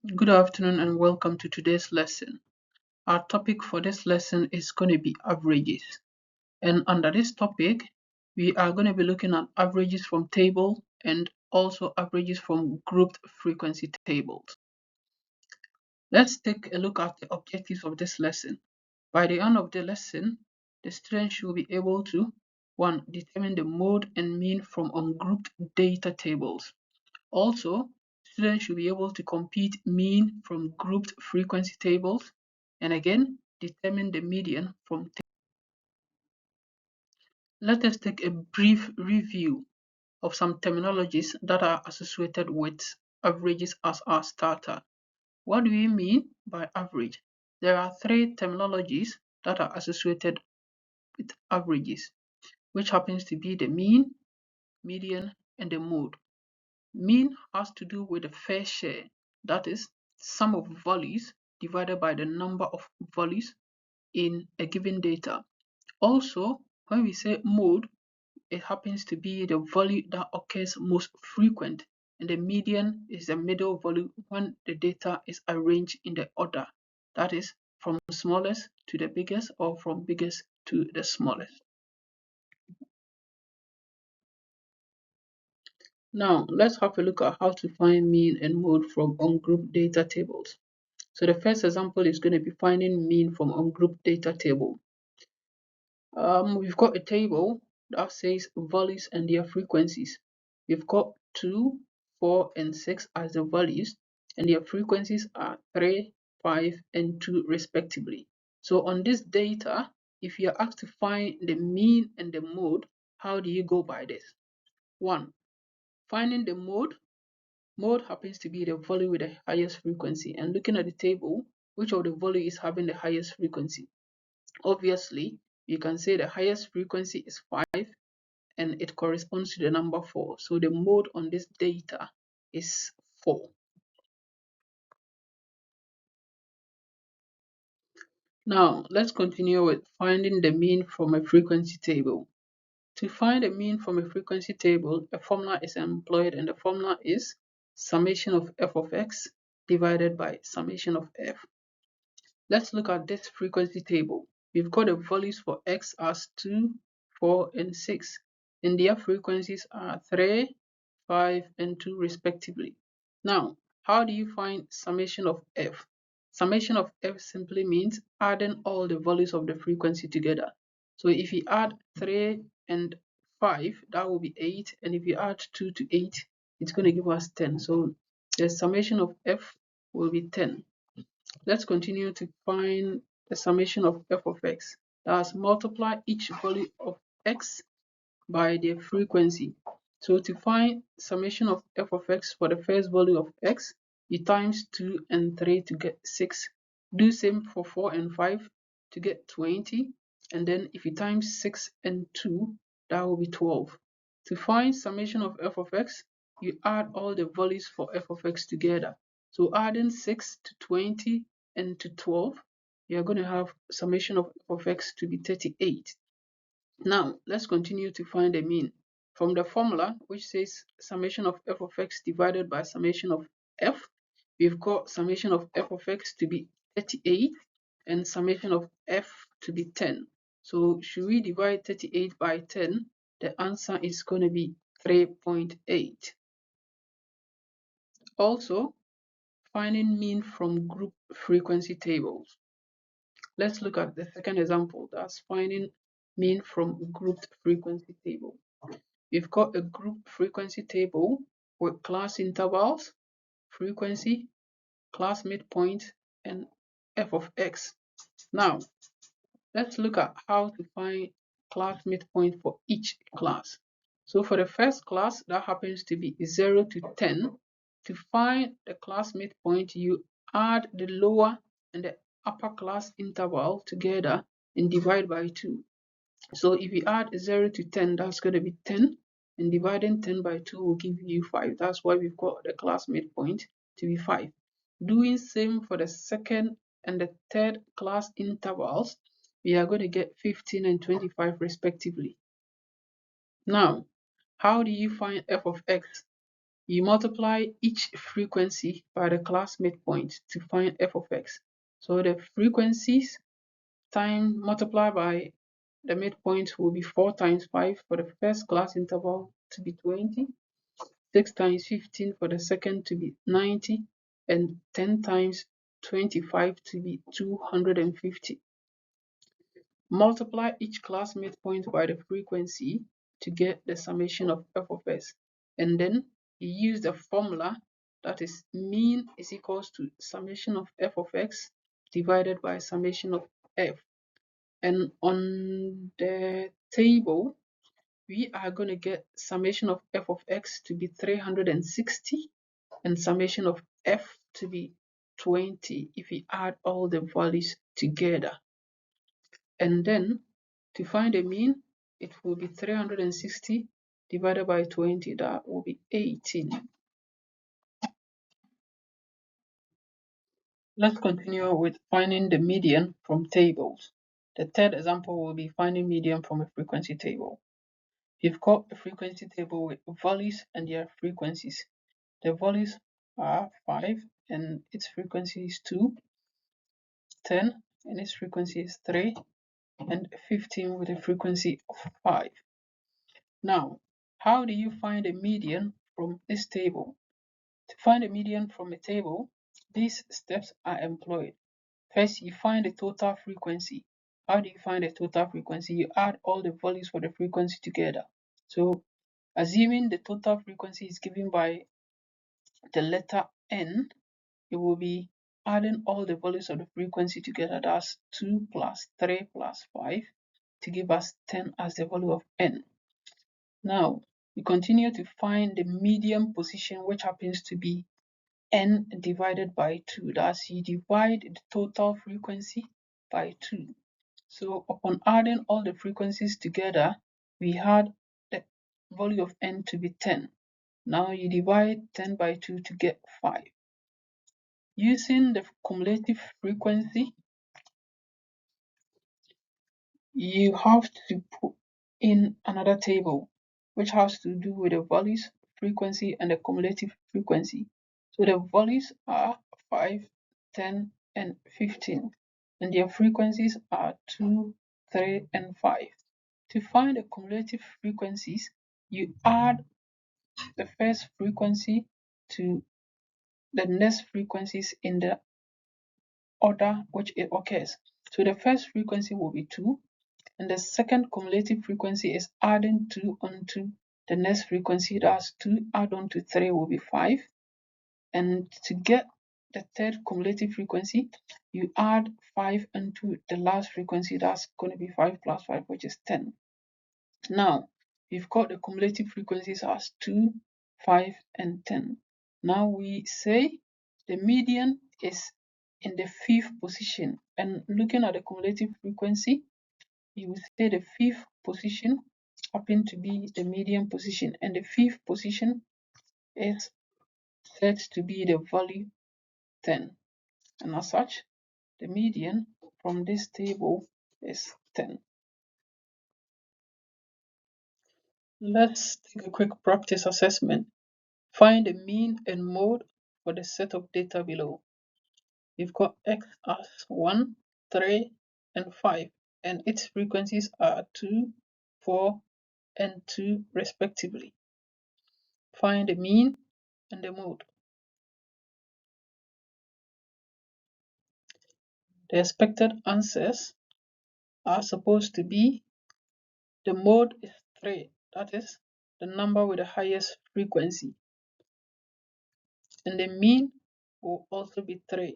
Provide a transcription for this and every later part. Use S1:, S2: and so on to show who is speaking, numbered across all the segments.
S1: Good afternoon and welcome to today's lesson. Our topic for this lesson is going to be averages. And under this topic, we are going to be looking at averages from table and also averages from grouped frequency tables. Let's take a look at the objectives of this lesson. By the end of the lesson, the student should be able to 1. Determine the mode and mean from ungrouped data tables. Also, students should be able to compute mean from grouped frequency tables and again determine the median from. Let us take a brief review of some terminologies that are associated with averages as our starter. What do we mean by average? There are three terminologies that are associated with averages, which happens to be the mean, median, and the mode. Mean has to do with the fair share, that is, sum of values divided by the number of values in a given data. Also, when we say mode, it happens to be the value that occurs most frequent, and the median is the middle value when the data is arranged in the order, that is, from smallest to the biggest or from biggest to the smallest. Now, let's have a look at how to find mean and mode from ungrouped data tables. So the first example is going to be finding mean from ungrouped data table. We've got a table that says values and their frequencies. We've got 2, 4, and 6 as the values, and their frequencies are 3, 5, and 2 respectively. So on this data, if you're asked to find the mean and the mode, how do you go by this? 1. Finding the mode. Mode happens to be the value with the highest frequency, and looking at the table, which of the value is having the highest frequency? Obviously, you can say the highest frequency is 5 and it corresponds to the number 4. So the mode on this data is 4. Now, let's continue with finding the mean from a frequency table. To find the mean from a frequency table, a formula is employed, and the formula is summation of f of x divided by summation of f. Let's look at this frequency table. We've got the values for x as 2, 4, and 6, and their frequencies are 3, 5, and 2 respectively. Now, how do you find summation of f? Summation of f simply means adding all the values of the frequency together. So if you add 3 and 5, that will be 8, and if you add 2 to 8, it's going to give us 10. So the summation of f will be 10. Let's continue to find the summation of f of x. That's multiply each value of x by their frequency. So to find summation of f of x for the first value of x, you times 2 and 3 to get 6. Do same for 4 and 5 to get 20. And then if you times 6 and 2, that will be 12. To find summation of f of x, you add all the values for f of x together. So adding 6 to 20 and to 12, you're going to have summation of f of x to be 38. Now, let's continue to find the mean. From the formula, which says summation of f of x divided by summation of f, we've got summation of f of x to be 38 and summation of f to be 10. So should we divide 38 by 10? The answer is going to be 3.8. Also, finding mean from group frequency tables. Let's look at the second example. That's finding mean from grouped frequency table. We've got a group frequency table with class intervals, frequency, class midpoint, and f of x. Now, let's look at how to find class midpoint for each class. So for the first class, that happens to be 0 to 10. To find the class midpoint, you add the lower and the upper class interval together and divide by 2. So if you add 0 to 10, that's going to be 10. And dividing 10 by 2 will give you 5. That's why we've got the class midpoint to be 5. Doing same for the second and the third class intervals, we are going to get 15 and 25 respectively. Now, how do you find f of x? You multiply each frequency by the class midpoint to find f of x. So the frequencies time multiplied by the midpoint will be 4 times 5 for the first class interval to be 20, 6 times 15 for the second to be 90, and 10 times 25 to be 250. Multiply each class midpoint by the frequency to get the summation of f of s. And then you use the formula that is mean is equals to summation of f of x divided by summation of f. And on the table, we are going to get summation of f of x to be 360 and summation of f to be 20 if we add all the values together. And then to find the mean, it will be 360 divided by 20, that will be 18. Let's continue with finding the median from tables. The third example will be finding median from a frequency table. We've got a frequency table with values and their frequencies. The values are 5 and its frequency is 2, 10 and its frequency is 3, and 15 with a frequency of 5. Now, how do you find a median from this table? To find a median from a table, these steps are employed. First, you find the total frequency. How do you find the total frequency? You add all the values for the frequency together. So, assuming the total frequency is given by the letter n, it will be adding all the values of the frequency together. That's 2 plus 3 plus 5 to give us 10 as the value of n. Now, we continue to find the median position, which happens to be n divided by 2. That's you divide the total frequency by 2. So upon adding all the frequencies together, we had the value of n to be 10. Now you divide 10 by 2 to get 5. Using the cumulative frequency, you have to put in another table which has to do with the values, frequency, and the cumulative frequency. So the values are 5, 10, and 15, and their frequencies are 2, 3, and 5. To find the cumulative frequencies, you add the first frequency to the next frequencies in the order which it occurs. So the first frequency will be 2, and the second cumulative frequency is adding 2 onto the next frequency. That's 2 add on to 3 will be 5. And to get the third cumulative frequency, you add 5 into the last frequency. That's going to be 5 plus 5, which is 10. Now, we've got the cumulative frequencies as 2, 5, and 10. Now we say the median is in the 5th position. And looking at the cumulative frequency, you will say the 5th position happen to be the median position, and the 5th position is said to be the value 10. And as such, the median from this table is 10. Let's take a quick practice assessment. Find the mean and mode for the set of data below. We've got x as 1, 3, and 5, and its frequencies are 2, 4, and 2 respectively. Find the mean and the mode. The expected answers are supposed to be the mode is 3, that is the number with the highest frequency, and the mean will also be 3,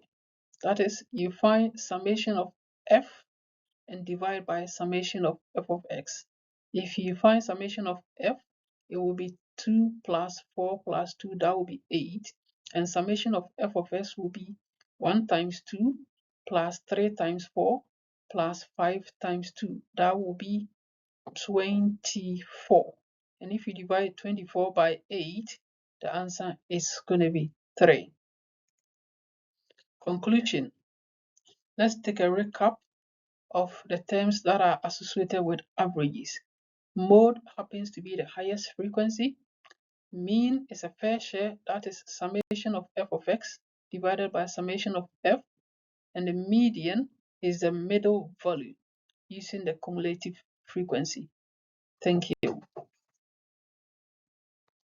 S1: that is you find summation of f and divide by summation of f of x. If you find summation of f, it will be 2 plus 4 plus 2, that will be 8, and summation of f of s will be 1 times 2 plus 3 times 4 plus 5 times 2, that will be 24. And if you divide 24 by 8, the answer is going to be 3. Conclusion. Let's take a recap of the terms that are associated with averages. Mode happens to be the highest frequency. Mean is a fair share, that is summation of f of x divided by summation of f, and the median is the middle value using the cumulative frequency. Thank you.